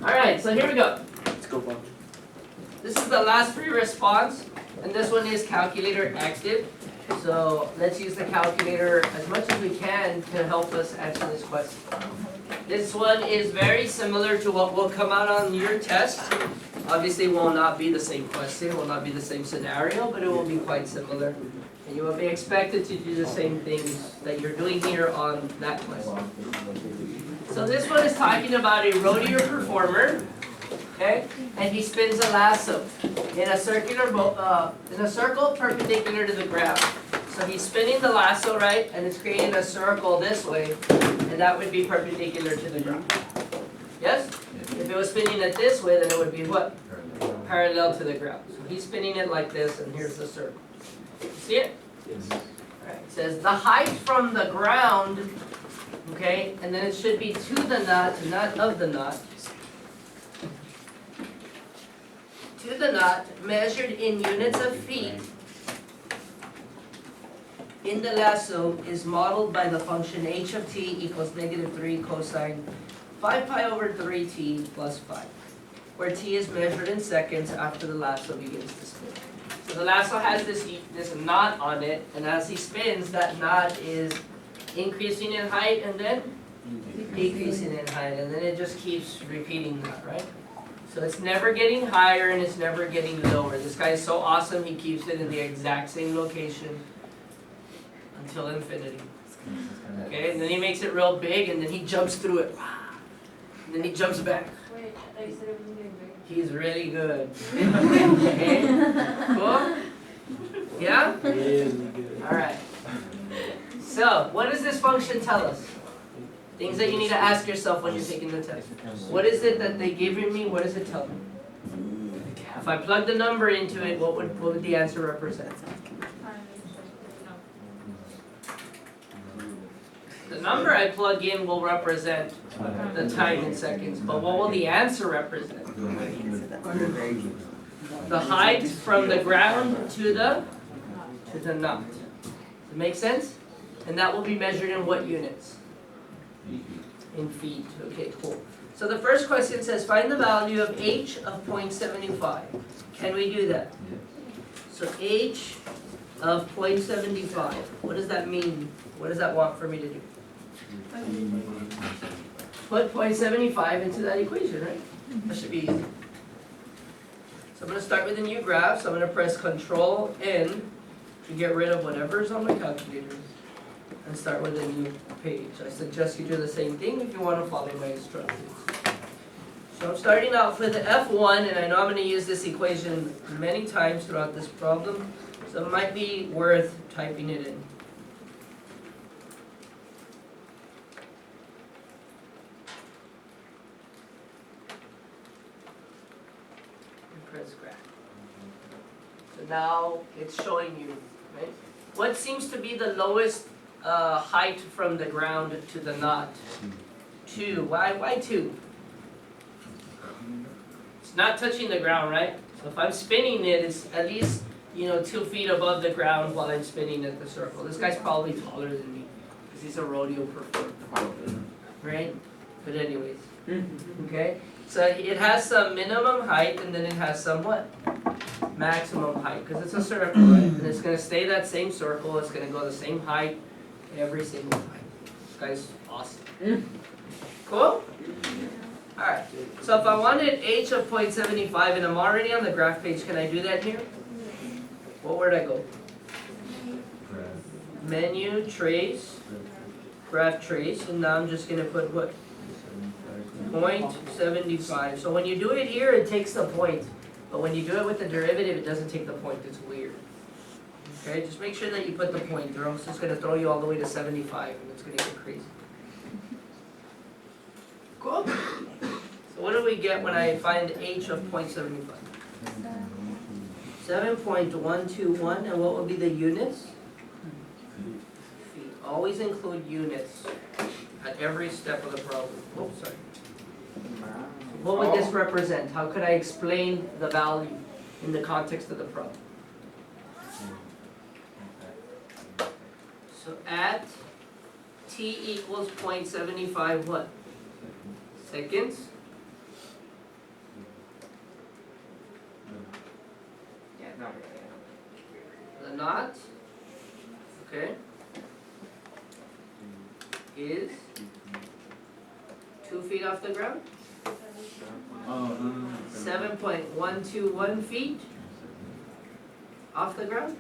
Alright, so here we go. Let's go, Bob. This is the last free response, and this one is calculator active. So let's use the calculator as much as we can to help us answer this question. This one is very similar to what will come out on your test. Obviously will not be the same question, will not be the same scenario, but it will be quite similar. And you will be expected to do the same things that you're doing here on that question. So this one is talking about a rodeo performer, okay? And he spins a lasso in a circle perpendicular to the ground. So he's spinning the lasso, right? And it's creating a circle this way, and that would be perpendicular to the ground. Yes? If it was spinning it this way, then it would be what? Parallel to the ground. So he's spinning it like this, and here's the circle. See it? Yes. Alright, it says the height from the ground, okay, and then it should be to the knot, not of the knot. To the knot, measured in units of feet, in the lasso is modeled by the function h of t equals -3 cosine 5 pi over 3t plus 5, where t is measured in seconds after the lasso begins to spin. So the lasso has this knot on it, and as he spins, that knot is increasing in height and then decreasing in height, and then it just keeps repeating that, right? So it's never getting higher and it's never getting lower. This guy is so awesome, he keeps it in the exact same location until infinity. Okay, and then he makes it real big, and then he jumps through it. And then he jumps back. Wait, I thought you said it wasn't getting big. He's really good. Okay, cool? Yeah? Really good. Alright. So, what does this function tell us? Things that you need to ask yourself when you're taking the test. What is it that they give me? What does it tell me? If I plug the number into it, what would the answer represent? The number I plug in will represent the time in seconds, but what will the answer represent? The height from the ground to the knot. Does it make sense? And that will be measured in what units? In feet. Okay, cool. So the first question says find the value of h of 0.75. Can we do that? So h of 0.75. What does that mean? What does that want for me to do? Put 0.75 into that equation, right? That should be easy. So I'm going to start with a new graph. So I'm going to press Control N to get rid of whatever's on my calculator and start with a new page. I suggest you do the same thing if you want to follow my instructions. So I'm starting out with the F1, and I know I'm going to use this equation many times throughout this problem, so it might be worth typing it in. Press graph. So now it's showing you, right? What seems to be the lowest height from the ground to the knot? 2. Why 2? It's not touching the ground, right? So if I'm spinning it, it's at least 2 feet above the ground while I'm spinning at the circle. This guy's probably taller than me because he's a rodeo performer, right? But anyways, okay. So it has some minimum height, and then it has some what? Maximum height, because it's a circle, right? And it's going to stay that same circle. It's going to go the same height every single time. This guy's awesome. Cool? Alright, so if I wanted h of 0.75 and I'm already on the graph page, can I do that here? Well, where'd I go? Menu, trace, graph trace, and now I'm just going to put what? 0.75. So when you do it here, it takes the point. But when you do it with the derivative, it doesn't take the point. It's weird. Okay, just make sure that you put the point, or else it's going to throw you all the way to 75, and it's going to get crazy. Cool? So what do we get when I find h of 0.75? 7.121, and what will be the units? Feet. Always include units at every step of the problem. Oh, sorry. What would this represent? How could I explain the value in the context of the problem? So at t equals 0.75 what? seconds. Yeah, not really. The knot, okay, is 2 feet off the ground, 7.121 feet off the ground.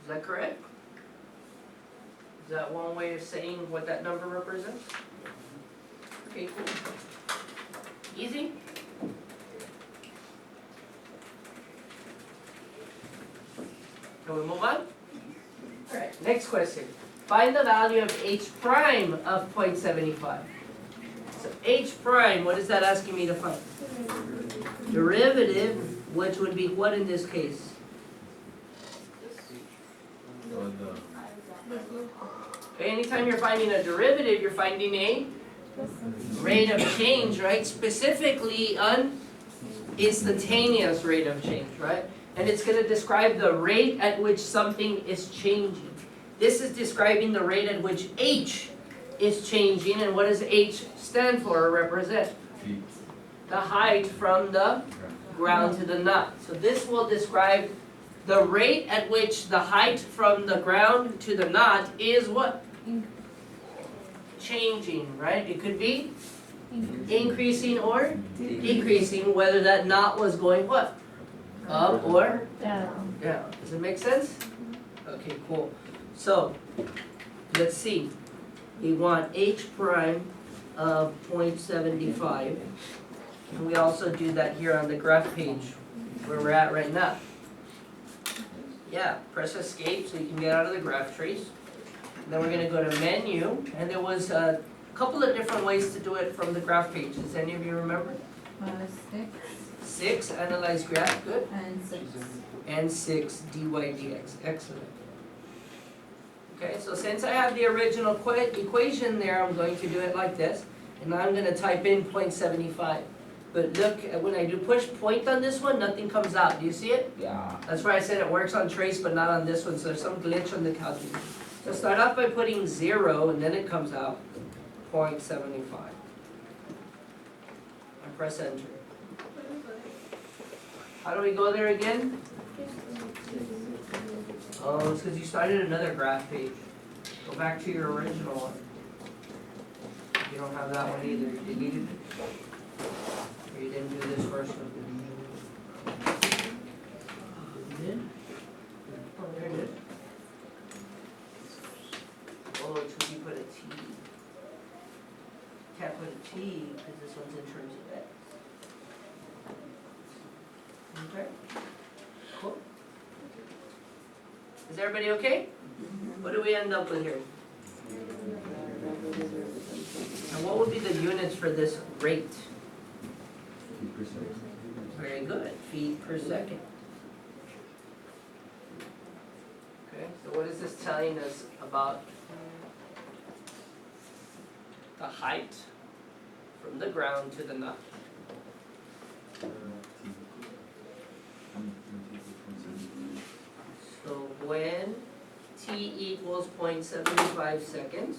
Is that correct? Is that one way of saying what that number represents? Okay, cool. Easy? Can we move on? Alright, next question. Find the value of h prime of 0.75. So h prime, what is that asking me to find? Derivative, which would be what in this case? Okay, anytime you're finding a derivative, you're finding a rate of change, right? Specifically an instantaneous rate of change, right? And it's going to describe the rate at which something is changing. This is describing the rate at which h is changing, and what does h stand for or represent? The height from the ground to the knot. So this will describe the rate at which the height from the ground to the knot is what? Changing, right? It could be increasing or decreasing, whether that knot was going what? Up or down. Does it make sense? Okay, cool. So, let's see. We want h prime of 0.75. And we also do that here on the graph page where we're at right now. Yeah, press escape so you can get out of the graph trace. Then we're going to go to menu, and there was a couple of different ways to do it from the graph page. Does any of you remember? 6, analyze graph, good. And 6, dy dx, excellent. Okay, so since I have the original equation there, I'm going to do it like this. And now I'm going to type in 0.75. But look, when I do push point on this one, nothing comes out. Do you see it? Yeah. That's why I said it works on trace, but not on this one. So there's some glitch on the calculator. So start off by putting 0, and then it comes out 0.75. And press enter. How do we go there again? Oh, it's because you started another graph page. Go back to your original one. You don't have that one either. You deleted it. Or you didn't do this first one. You did? Oh, there it is. Oh, it's because you put a T. Can't put a T because this one's in terms of X. Okay. Cool. Is everybody okay? What do we end up with here? And what would be the units for this rate? Very good, feet per second. Okay, so what is this telling us about the height from the ground to the knot? So when t equals 0.75 seconds,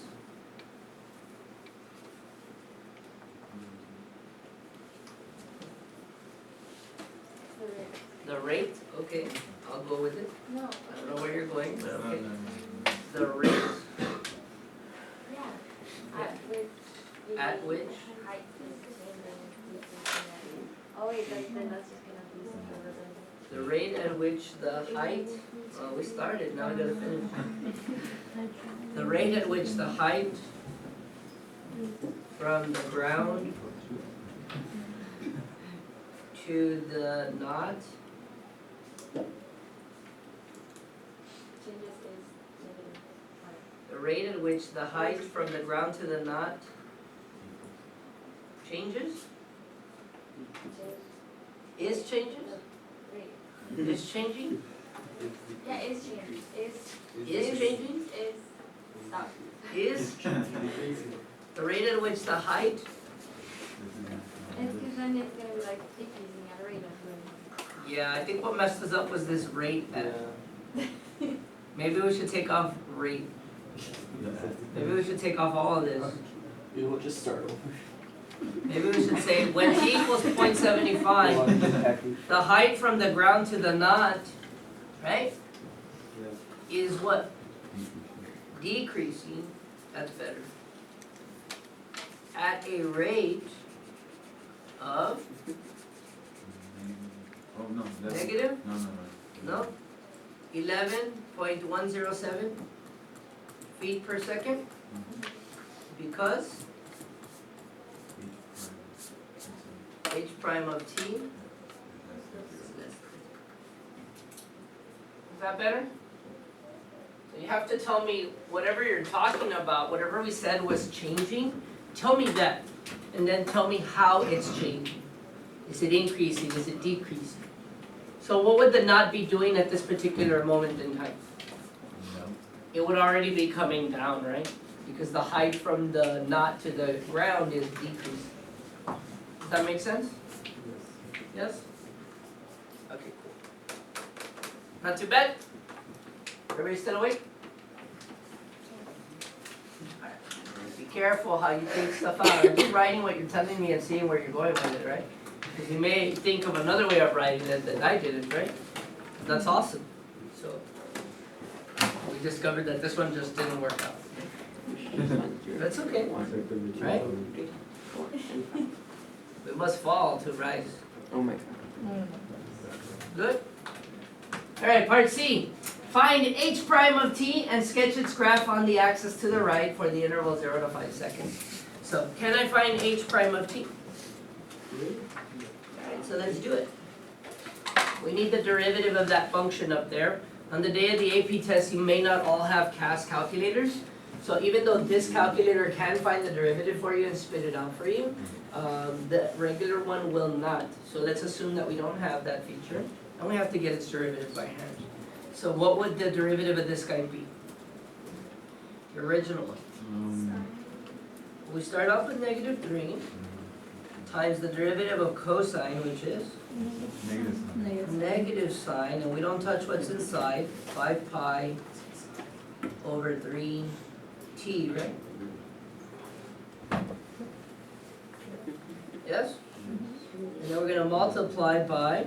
the rate, okay, I'll go with it. No. I don't know where you're going, but okay. The rate Yeah. at which Height is oh wait, then that's just gonna be something. the rate at which the height, well, we started, now we gotta finish. The rate at which the height from the ground to the knot Changes is negative. the rate at which the height from the ground to the knot changes? Is changes? Wait. Is changing? Yeah, is changing. Is changing? Is stop. Is the rate at which the height? It's because then it's gonna be like decreasing at a rate of Yeah, I think what messed us up was this rate. Maybe we should take off rate. Maybe we should take off all of this. We'll just start over. Maybe we should say when t equals 0.75, the height from the ground to the knot, right, is what? Decreasing, that's better. At a rate of Oh, no, that's, negative, no. no, 11.107 feet per second, because h prime of t is less. Is that better? So you have to tell me whatever you're talking about, whatever we said was changing, tell me that. And then tell me how it's changing. Is it increasing? Is it decreasing? So what would the knot be doing at this particular moment in time? It would already be coming down, right? Because the height from the knot to the ground is decreasing. Does that make sense? Yes? Okay, cool. Not too bad? Everybody still awake? Alright. Be careful how you think stuff out. I'm just writing what you're telling me and seeing where you're going with it, right? Because you may think of another way of writing it that I didn't, right? That's awesome. So, we discovered that this one just didn't work out. That's okay, right? We must fall to rise. Oh my god. Good? Alright, part C. Find h prime of t and sketch its graph on the axis to the right for the interval 0 to 5 seconds. So, can I find h prime of t? Alright, so let's do it. We need the derivative of that function up there. On the day of the AP test, you may not all have CAS calculators. So even though this calculator can find the derivative for you and spit it out for you, the regular one will not. So let's assume that we don't have that feature, and we have to get its derivative by hand. So what would the derivative of this guy be? The original one. We start off with -3 times the derivative of cosine, which is negative sine, and we don't touch what's inside, 5 pi over 3t, right? Yes? And then we're going to multiply by,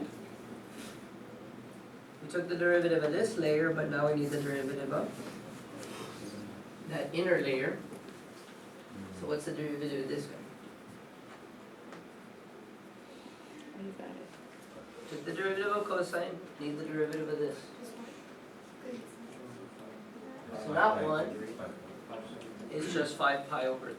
we took the derivative of this layer, but now we need the derivative of that inner layer. So what's the derivative of this guy? You got it. Took the derivative of cosine, need the derivative of this. So that one is just 5 pi over 3.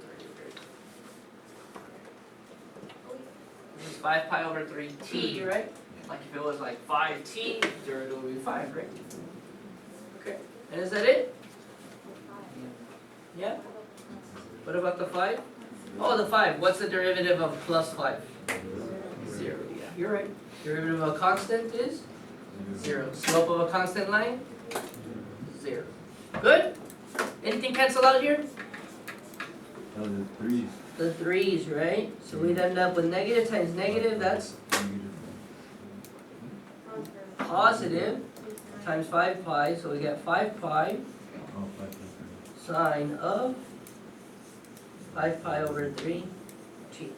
This is 5 pi over 3t, right? Like if it was like 5t, derivative would be 5, right? Okay, and is that it? Yeah? What about the 5? Oh, the 5. What's the derivative of plus 5? 0, yeah, you're right. Derivative of a constant is 0. Slope of a constant line? 0. Good? Anything cancel out here? The 3s. The 3's, right? So we'd end up with negative times negative, that's positive, times 5 pi, so we get 5 pi Oh, 5 sine of 5 pi over 3t.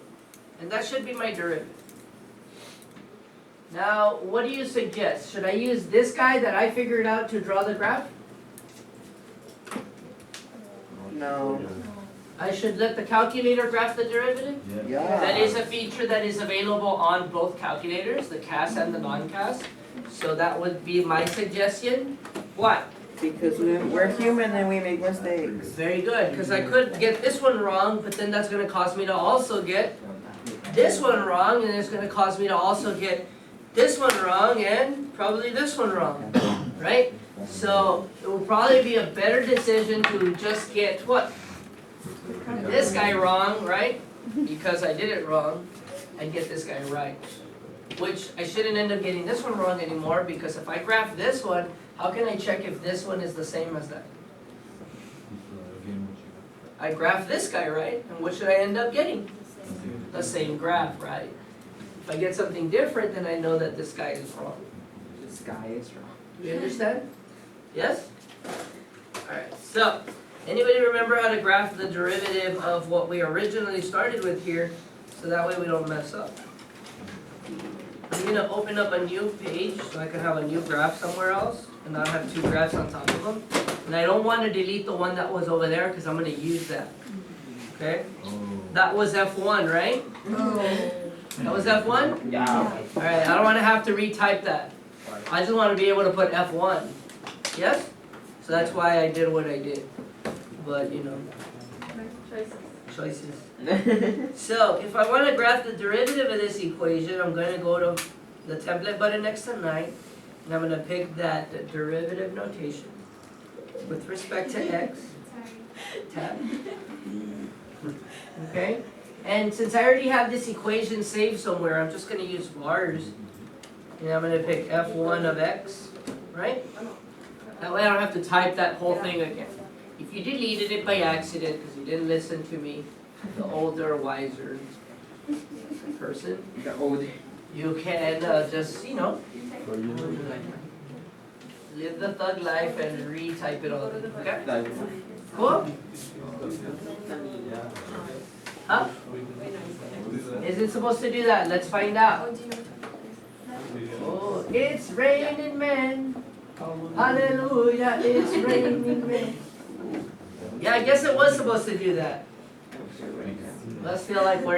And that should be my derivative. Now, what do you suggest? Should I use this guy that I figured out to draw the graph? No. I should let the calculator graph the derivative? Yeah. That is a feature that is available on both calculators, the CAS and the non-CAS. So that would be my suggestion. What? Because we're human and we make mistakes. Very good, because I could get this one wrong, but then that's going to cause me to also get this one wrong, and it's going to cause me to also get this one wrong, and probably this one wrong, right? So it will probably be a better decision to just get what? This guy wrong, right? Because I did it wrong, and get this guy right. Which I shouldn't end up getting this one wrong anymore, because if I graph this one, how can I check if this one is the same as that? I graph this guy, right? And what should I end up getting? The same graph, right? If I get something different, then I know that this guy is wrong. This guy is wrong. Do you understand? Yes? Alright, so Anybody remember how to graph the derivative of what we originally started with here, so that way we don't mess up? I'm gonna open up a new page so I can have a new graph somewhere else and not have two graphs on top of them. And I don't wanna delete the one that was over there because I'm gonna use that. Okay? Oh. That was F1, right? That was F1? Yeah. Alright, I don't wanna have to retype that. I just wanna be able to put F1. Yes? So that's why I did what I did. But, you know, Choices. choices. So, if I want to graph the derivative of this equation, I'm going to go to the template button next to 9, and I'm going to pick that derivative notation with respect to x, tab. Okay? And since I already have this equation saved somewhere, I'm just going to use vars, and I'm going to pick f1 of x, right? That way I don't have to type that whole thing again. If you deleted it by accident because you didn't listen to me, the older, wiser person, The old. you can just, you know, live the thug life and retype it all in, okay? Cool? Huh? Is it supposed to do that? Let's find out. Oh, do you know what that is? Oh, it's raining men. Hallelujah, it's raining men. Yeah, I guess it was supposed to do that. Let's feel like we're